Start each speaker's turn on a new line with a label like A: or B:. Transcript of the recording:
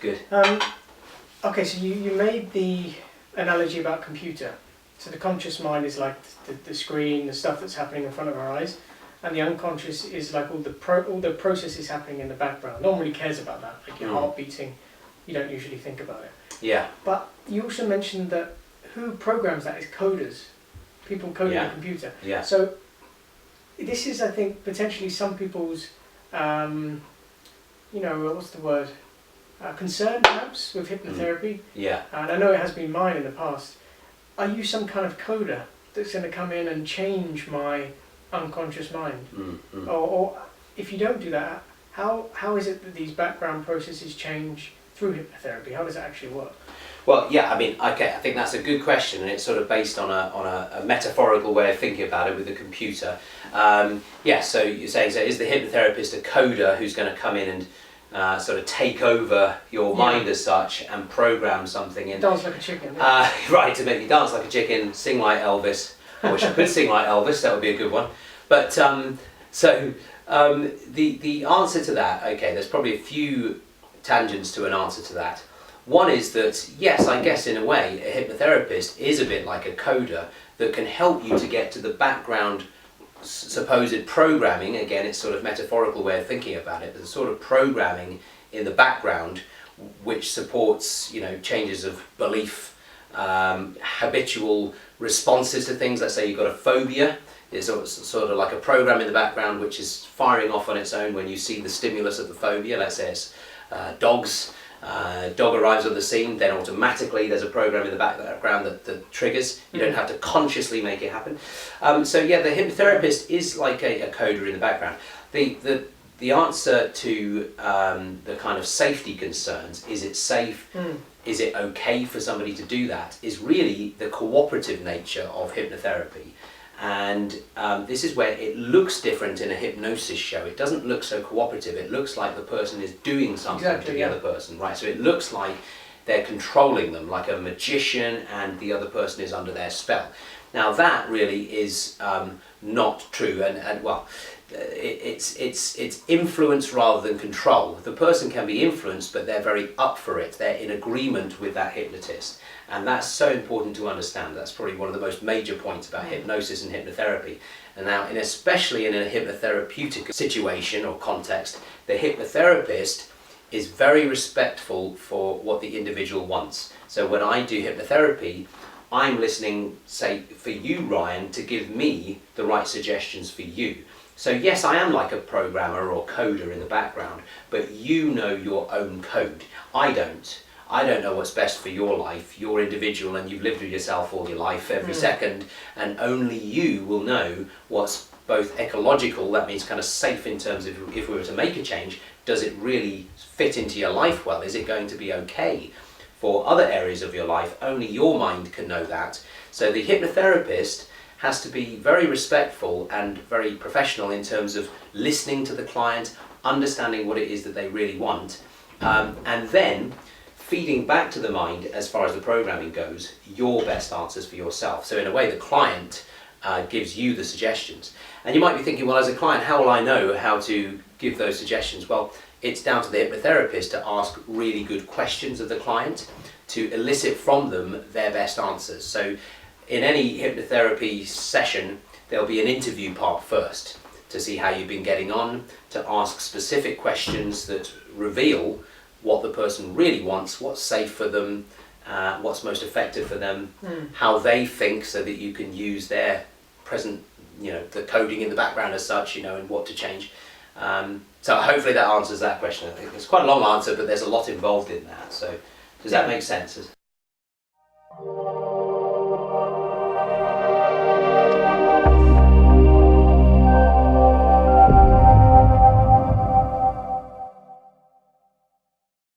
A: good.
B: Okay, so you made the analogy about computer. So the conscious mind is like the screen, the stuff that's happening in front of our eyes, and the unconscious is like all the processes happening in the background. No one really cares about that. Like your heart beating, you don't usually think about it.
A: Yeah.
B: But you also mentioned that who programs that is coders, people coding the computer.
A: Yeah.
B: So this is, I think, potentially some people's, what's the word? Concern perhaps with hypnotherapy.
A: Yeah.
B: And I know it has been mine in the past. Are you some kind of coder that's going to come in and change my unconscious mind? Or if you don't do that, how is it that these background processes change through hypnotherapy? How does it actually work?
A: Well, yeah, I mean, okay, I think that's a good question, and it's sort of based on a metaphorical way of thinking about it with the computer. So you're saying, so is the hypnotherapist a coder who's going to come in and sort of take over your mind as such and program something in?
B: Dance like a chicken.
A: Right, to make you dance like a chicken, sing like Elvis. I wish I could sing like Elvis, that would be a good one. But the answer to that, okay, there's probably a few tangents to an answer to that. One is that, yes, I guess in a way, a hypnotherapist is a bit like a coder that can help you to get to the background supposed programming. Again, it's sort of metaphorical way of thinking about it, but the sort of programming in the background which supports, changes of belief, habitual responses to things. Let's say you've got a phobia. There's sort of like a program in the background which is firing off on its own when you see the stimulus of the phobia. Let's say it's dogs. Dog arrives on the scene, then automatically there's a program in the background that triggers. You don't have to consciously make it happen. The hypnotherapist is like a coder in the background. The answer to the kind of safety concerns, is it safe, is it okay for somebody to do that, is really the cooperative nature of hypnotherapy. And this is where it looks different in a hypnosis show. It doesn't look so cooperative. It looks like the person is doing something to the other person, right? So it looks like they're controlling them, like a magician, and the other person is under their spell. Now that really is not true, it's influence rather than control. The person can be influenced, but they're very up for it. They're in agreement with that hypnotist. And that's so important to understand. That's probably one of the most major points about hypnosis and hypnotherapy. And now, especially in a hypnotherapeutic situation or context, the hypnotherapist is very respectful for what the individual wants. So when I do hypnotherapy, I'm listening, say, for you, Ryan, to give me the right suggestions for you. So yes, I am like a programmer or coder in the background, but you know your own code. I don't. I don't know what's best for your life. You're individual and you've lived with yourself all your life, every second, and only you will know what's both ecological, that means kind of safe in terms of if we were to make a change, does it really fit into your life well? Is it going to be okay for other areas of your life? Only your mind can know that. So the hypnotherapist has to be very respectful and very professional in terms of listening to the client, understanding what it is that they really want, and then feeding back to the mind, as far as the programming goes, your best answers for yourself. So in a way, the client gives you the suggestions. And you might be thinking, well, as a client, how will I know how to give those suggestions? Well, it's down to the hypnotherapist to ask really good questions of the client to elicit from them their best answers. So in any hypnotherapy session, there'll be an interview part first to see how you've been getting on, to ask specific questions that reveal what the person really wants, what's safe for them, what's most effective for them, how they think, so that you can use their present, the coding in the background as such, and what to change. So hopefully that answers that question. I think it's quite a long answer, but there's a lot involved in that. So does that make sense?